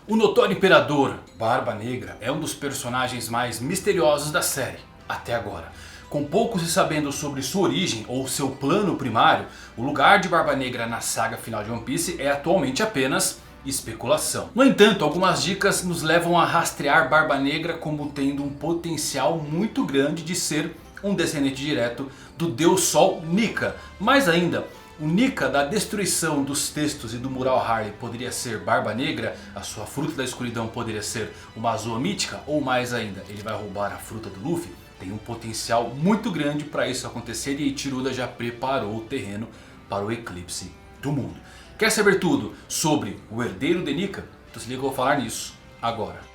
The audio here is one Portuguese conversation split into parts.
O notório Imperador Barba Negra é um dos personagens mais misteriosos da série até agora. Com pouco se sabendo sobre sua origem ou seu plano primário, o lugar de Barba Negra na saga final de One Piece é atualmente apenas especulação. No entanto, algumas dicas nos levam a rastrear Barba Negra como tendo um potencial muito grande de ser um descendente direto do Deus Sol Nika. Mais ainda, o Nika da destruição dos textos e do mural Harley poderia ser Barba Negra, a sua fruta da escuridão poderia ser uma Zoa mítica, ou mais ainda, ele vai roubar a fruta do Luffy. Tem um potencial muito grande para isso acontecer e Ichiruda já preparou o terreno para o eclipse do mundo. Quer saber tudo sobre o herdeiro de Nika? Então se liga, eu vou falar nisso agora.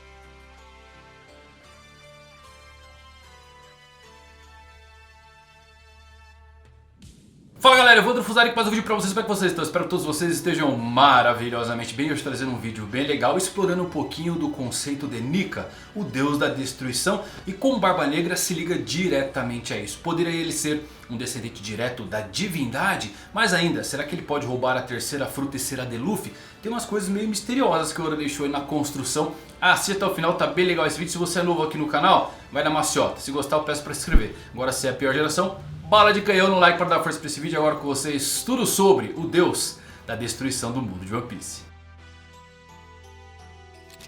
Fala galera, eu vou Fusari aqui para mais um vídeo pra vocês. Como é que vocês estão? Espero que todos vocês estejam maravilhosamente bem. Hoje trazendo um vídeo bem legal, explorando um pouquinho do conceito de Nika, o deus da destruição, e como Barba Negra se liga diretamente a isso. Poderia ele ser um descendente direto da divindade? Mas ainda, será que ele pode roubar a terceira fruta e ser a de Luffy? Tem umas coisas meio misteriosas que o Oda deixou aí na construção. Assista até o final, tá bem legal esse vídeo. Se você é novo aqui no canal, vai na maciota. Se gostar, eu peço para se inscrever. Agora, se é a pior geração, bala de canhão no like para dar força para esse vídeo. Agora com vocês tudo sobre o deus da destruição do mundo de One Piece.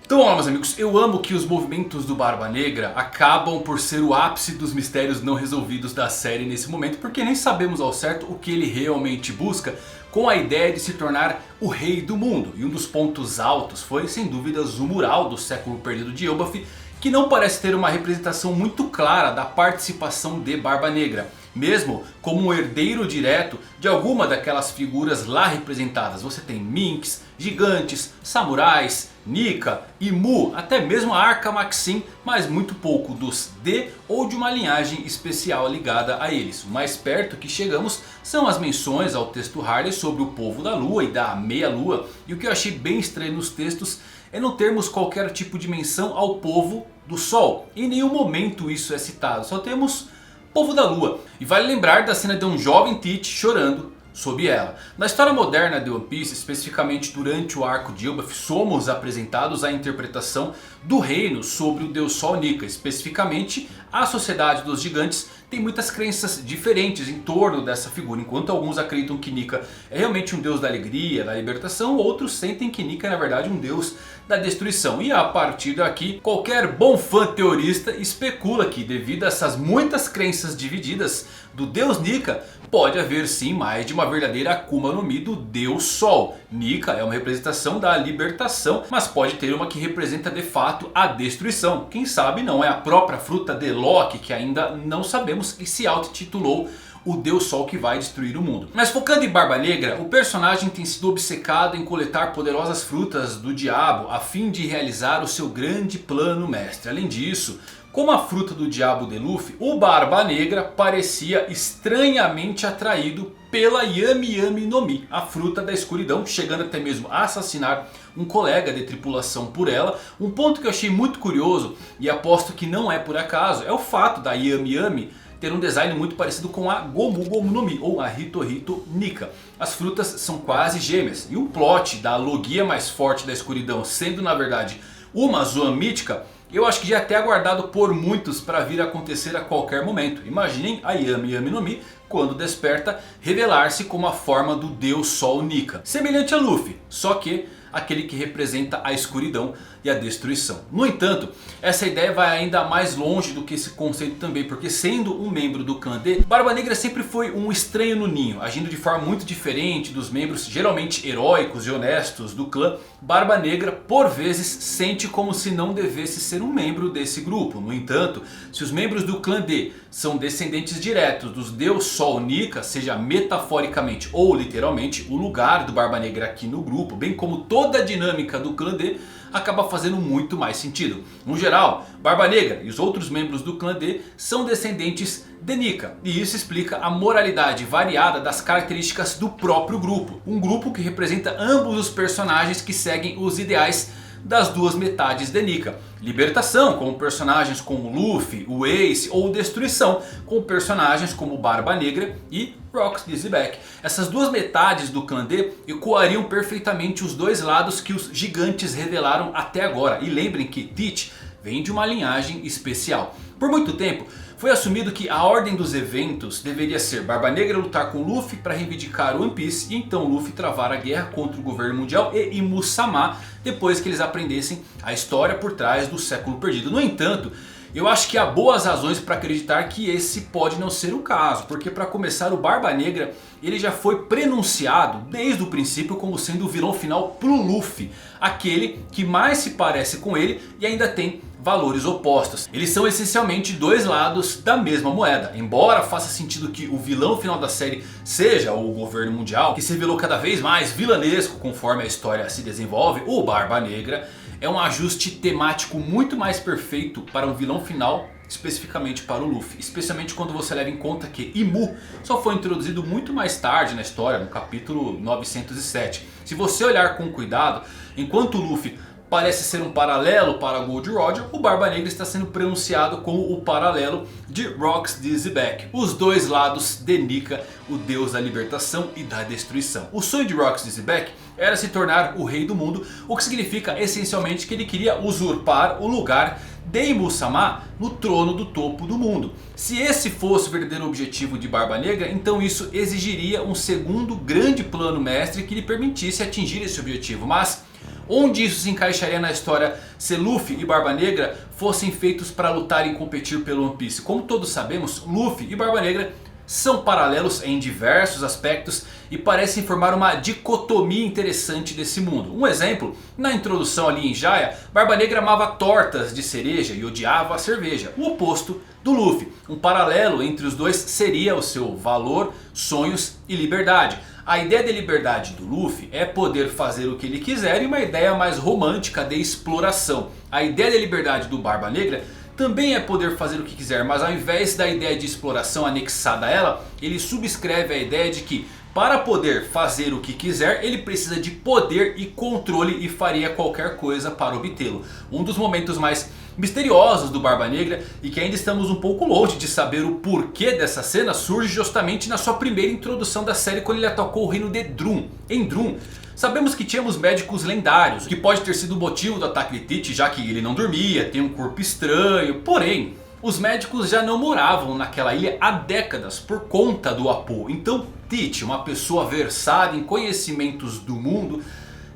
Então olá meus amigos, eu amo que os movimentos do Barba Negra acabam por ser o ápice dos mistérios não resolvidos da série nesse momento. Porque nem sabemos ao certo o que ele realmente busca com a ideia de se tornar o rei do mundo. E um dos pontos altos foi sem dúvidas o mural do século perdido de Elbaf, que não parece ter uma representação muito clara da participação de Barba Negra, mesmo como um herdeiro direto de alguma daquelas figuras lá representadas. Você tem Minks, gigantes, samurais, Nika e Mu, até mesmo a Arca Maxim, mas muito pouco dos D ou de uma linhagem especial ligada a eles. O mais perto que chegamos são as menções ao texto Harley sobre o povo da lua e da meia lua. E o que eu achei bem estranho nos textos é não termos qualquer tipo de menção ao povo do sol. Em nenhum momento isso é citado, só temos povo da lua. E vale lembrar da cena de um jovem Tite chorando sob ela. Na história moderna de One Piece, especificamente durante o arco de Elbaf, somos apresentados à interpretação do reino sobre o deus Sol Nika. Especificamente, a sociedade dos gigantes tem muitas crenças diferentes em torno dessa figura. Enquanto alguns acreditam que Nika é realmente um deus da alegria, da libertação, outros sentem que Nika é na verdade um deus da destruição. E a partir daqui, qualquer bom fã teorista especula que devido a essas muitas crenças divididas do deus Nika, pode haver sim mais de uma verdadeira Akuma no Mi do deus Sol. Nika é uma representação da libertação, mas pode ter uma que representa de fato a destruição. Quem sabe não é a própria fruta de Loki, que ainda não sabemos, e se auto-titulou o Deus Sol que vai destruir o mundo. Mas focando em Barba Negra, o personagem tem sido obcecado em coletar poderosas frutas do diabo a fim de realizar o seu grande plano mestre. Além disso, como a fruta do diabo de Luffy, o Barba Negra parecia estranhamente atraído pela Yami Yami no Mi, a fruta da escuridão, chegando até mesmo a assassinar um colega de tripulação por ela. Um ponto que eu achei muito curioso e aposto que não é por acaso é o fato da Yami Yami ter um design muito parecido com a Gomu Gomu no Mi ou a Hito Hito Nika. As frutas são quase gêmeas e o plot da logia mais forte da escuridão sendo na verdade uma Zoa mítica, eu acho que já é até aguardado por muitos para vir a acontecer a qualquer momento. Imaginem a Yami Yami no Mi, quando desperta, revelar-se como a forma do Deus Sol Nika. Semelhante a Luffy, só que aquele que representa a escuridão e a destruição. No entanto, essa ideia vai ainda mais longe do que esse conceito também. Porque sendo um membro do clã D, Barba Negra sempre foi um estranho no ninho, agindo de forma muito diferente dos membros geralmente heróicos e honestos do clã. Barba Negra por vezes sente como se não devesse ser um membro desse grupo. No entanto, se os membros do clã D são descendentes diretos dos Deus Sol Nika, seja metaforicamente ou literalmente, o lugar do Barba Negra aqui no grupo, bem como toda a dinâmica do clã D, acaba fazendo muito mais sentido. No geral, Barba Negra e os outros membros do clã D são descendentes de Nika. E isso explica a moralidade variada das características do próprio grupo. Um grupo que representa ambos os personagens que seguem os ideais das duas metades de Nika. Libertação com personagens como Luffy, o Ace, ou Destruição com personagens como Barba Negra e Rox Dizzyback. Essas duas metades do clã D ecoariam perfeitamente os dois lados que os gigantes revelaram até agora. E lembrem que Teach vem de uma linhagem especial. Por muito tempo foi assumido que a ordem dos eventos deveria ser Barba Negra lutar com Luffy para reivindicar One Piece. E então Luffy travar a guerra contra o governo mundial e Imu-sama depois que eles aprendessem a história por trás do século perdido. No entanto, eu acho que há boas razões para acreditar que esse pode não ser o caso. Porque para começar, o Barba Negra ele já foi prenunciado desde o princípio como sendo o vilão final pro Luffy. Aquele que mais se parece com ele e ainda tem valores opostos. Eles são essencialmente dois lados da mesma moeda. Embora faça sentido que o vilão final da série seja o governo mundial, que se revelou cada vez mais vilanesco conforme a história se desenvolve, o Barba Negra é um ajuste temático muito mais perfeito para um vilão final, especificamente para o Luffy. Especialmente quando você leva em conta que Imu só foi introduzido muito mais tarde na história, no capítulo 907. Se você olhar com cuidado, enquanto o Luffy parece ser um paralelo para Gold Roger, o Barba Negra está sendo pronunciado como o paralelo de Rox Dizzyback. Os dois lados de Nika, o deus da libertação e da destruição. O sonho de Rox Dizzyback era se tornar o rei do mundo, o que significa essencialmente que ele queria usurpar o lugar de Imu-sama no trono do topo do mundo. Se esse fosse o verdadeiro objetivo de Barba Negra, então isso exigiria um segundo grande plano mestre que lhe permitisse atingir esse objetivo. Mas onde isso se encaixaria na história se Luffy e Barba Negra fossem feitos para lutar e competir pelo One Piece? Como todos sabemos, Luffy e Barba Negra são paralelos em diversos aspectos e parecem formar uma dicotomia interessante desse mundo. Um exemplo, na introdução ali em Jaya, Barba Negra amava tortas de cereja e odiava a cerveja. O oposto do Luffy. Um paralelo entre os dois seria o seu valor, sonhos e liberdade. A ideia de liberdade do Luffy é poder fazer o que ele quiser e uma ideia mais romântica de exploração. A ideia de liberdade do Barba Negra também é poder fazer o que quiser, mas ao invés da ideia de exploração anexada a ela, ele subscreve a ideia de que para poder fazer o que quiser, ele precisa de poder e controle e faria qualquer coisa para obtê-lo. Um dos momentos mais misteriosos do Barba Negra e que ainda estamos um pouco longe de saber o porquê dessa cena surge justamente na sua primeira introdução da série, quando ele atacou o reino de Drum. Em Drum, sabemos que tínhamos médicos lendários, que pode ter sido o motivo do ataque de Teach, já que ele não dormia, tem um corpo estranho. Porém, os médicos já não moravam naquela ilha há décadas por conta do Apo. Então Teach, uma pessoa versada em conhecimentos do mundo,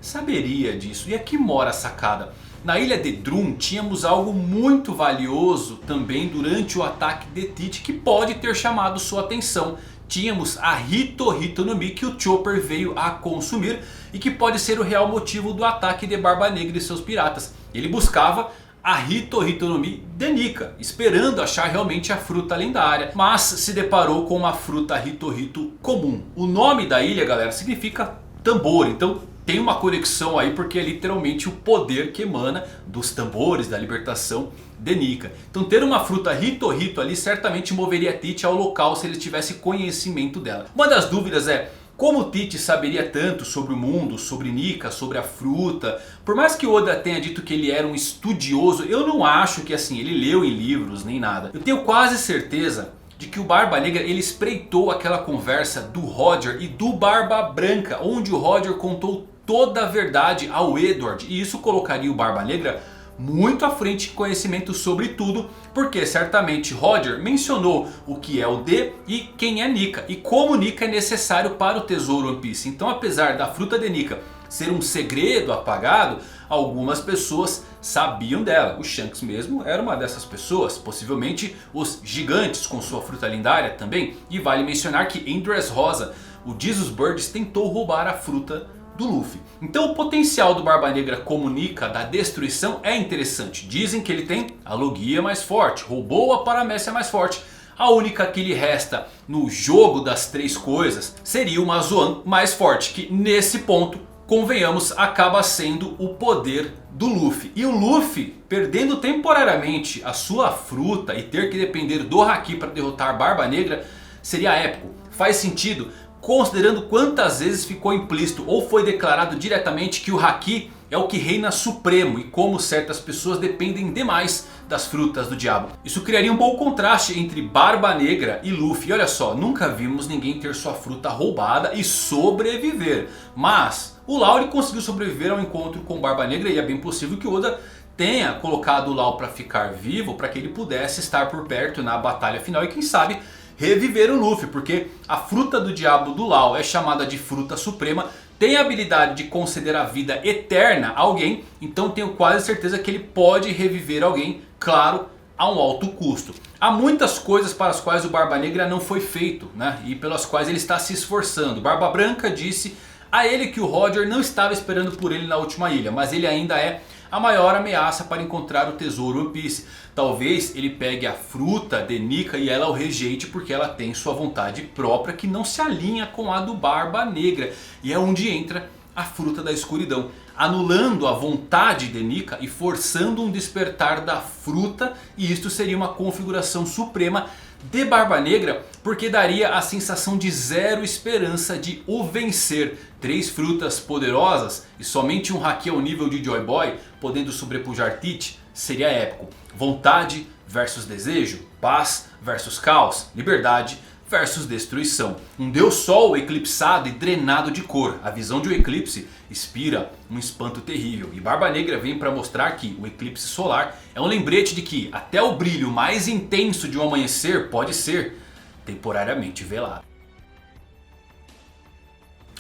saberia disso. E aqui mora a sacada. Na ilha de Drum tínhamos algo muito valioso também durante o ataque de Teach que pode ter chamado sua atenção. Tínhamos a Hito Hito no Mi que o Chopper veio a consumir e que pode ser o real motivo do ataque de Barba Negra e seus piratas. Ele buscava a Hito Hito no Mi de Nika, esperando achar realmente a fruta lendária, mas se deparou com uma fruta Hito Hito comum. O nome da ilha, galera, significa tambor, então tem uma conexão aí porque é literalmente o poder que emana dos tambores da libertação de Nika. Então ter uma fruta Hito Hito ali certamente moveria Teach ao local se ele tivesse conhecimento dela. Uma das dúvidas é como Teach saberia tanto sobre o mundo, sobre Nika, sobre a fruta. Por mais que Oda tenha dito que ele era um estudioso, eu não acho que assim ele leu em livros nem nada. Eu tenho quase certeza de que o Barba Negra ele espreitou aquela conversa do Roger e do Barba Branca, onde o Roger contou toda a verdade ao Edward. E isso colocaria o Barba Negra muito à frente de conhecimento sobre tudo, porque certamente Roger mencionou o que é o D e quem é Nika, e como Nika é necessário para o tesouro One Piece. Então apesar da fruta de Nika ser um segredo apagado, algumas pessoas sabiam dela. O Shanks mesmo era uma dessas pessoas, possivelmente os gigantes com sua fruta lendária também. E vale mencionar que em Dressrosa o Jesus Birds tentou roubar a fruta do Luffy. Então o potencial do Barba Negra como Nika da destruição é interessante. Dizem que ele tem a Logia mais forte, roubou a Paramécia mais forte. A única que lhe resta no jogo das três coisas seria uma Zoan mais forte, que nesse ponto, convenhamos, acaba sendo o poder do Luffy. E o Luffy perdendo temporariamente a sua fruta e ter que depender do Haki para derrotar Barba Negra seria épico. Faz sentido considerando quantas vezes ficou implícito ou foi declarado diretamente que o Haki é o que reina supremo e como certas pessoas dependem demais das frutas do diabo. Isso criaria um bom contraste entre Barba Negra e Luffy. E olha só, nunca vimos ninguém ter sua fruta roubada e sobreviver. Mas o Law ele conseguiu sobreviver ao encontro com Barba Negra e é bem possível que Oda tenha colocado o Law para ficar vivo, para que ele pudesse estar por perto na batalha final e quem sabe reviver o Luffy. Porque a fruta do diabo do Law é chamada de fruta suprema, tem a habilidade de conceder a vida eterna a alguém, então tenho quase certeza que ele pode reviver alguém, claro, a um alto custo. Há muitas coisas para as quais o Barba Negra não foi feito, né? E pelas quais ele está se esforçando. Barba Branca disse a ele que o Roger não estava esperando por ele na última ilha, mas ele ainda é a maior ameaça para encontrar o tesouro One Piece. Talvez ele pegue a fruta de Nika e ela o rejeite porque ela tem sua vontade própria que não se alinha com a do Barba Negra. E é onde entra a fruta da escuridão, anulando a vontade de Nika e forçando um despertar da fruta. E isto seria uma configuração suprema de Barba Negra, porque daria a sensação de zero esperança de o vencer. 3 frutas poderosas e somente um haki ao nível de Joy Boy podendo sobrepujar Teach seria épico. Vontade versus desejo, paz versus caos, liberdade versus destruição. Um Deus Sol eclipsado e drenado de cor. A visão de um eclipse inspira um espanto terrível. E Barba Negra vem para mostrar que o eclipse solar é um lembrete de que até o brilho mais intenso de um amanhecer pode ser temporariamente velado.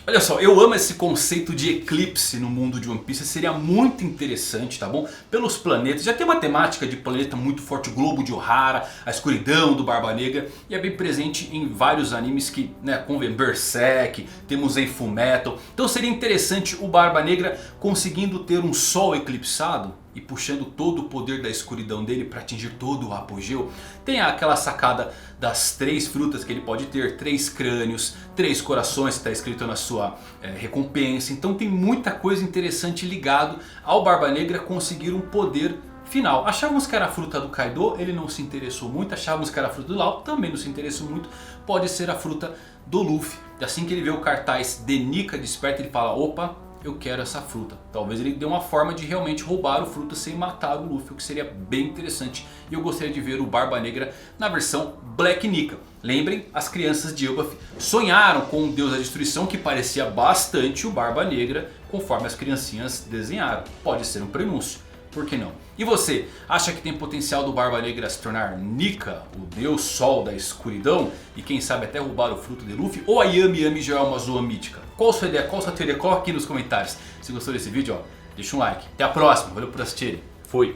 Olha só, eu amo esse conceito de eclipse no mundo de One Piece, seria muito interessante, tá bom? Pelos planetas, já tem uma temática de planeta muito forte, o globo de Ohara, a escuridão do Barba Negra. E é bem presente em vários animes que, né, como Berserk, temos em Fullmetal. Então seria interessante o Barba Negra conseguindo ter um sol eclipsado e puxando todo o poder da escuridão dele para atingir todo o apogeu. Tem aquela sacada das 3 frutas que ele pode ter, 3 crânios, 3 corações que está escrito na sua recompensa. Então tem muita coisa interessante ligado ao Barba Negra conseguir um poder final. Achávamos que era a fruta do Kaido, ele não se interessou muito. Achávamos que era a fruta do Law, também não se interessou muito. Pode ser a fruta do Luffy. E assim que ele vê o cartaz de Nika desperta, ele fala: opa, eu quero essa fruta. Talvez ele dê uma forma de realmente roubar o fruta sem matar o Luffy, o que seria bem interessante. E eu gostaria de ver o Barba Negra na versão Black Nika. Lembrem, as crianças de Elbaf sonharam com o Deus da Destruição, que parecia bastante o Barba Negra, conforme as criancinhas desenharam. Pode ser um prenúncio, por que não? E você, acha que tem potencial do Barba Negra se tornar Nika, o Deus Sol da Escuridão? E quem sabe até roubar o fruto de Luffy? Ou a Yami Yami já é uma zoa mítica? Qual a sua ideia? Qual a sua teoria? Coloque aqui nos comentários. Se gostou desse vídeo, ó, deixa um like. Até a próxima. Valeu por assistir. Fui.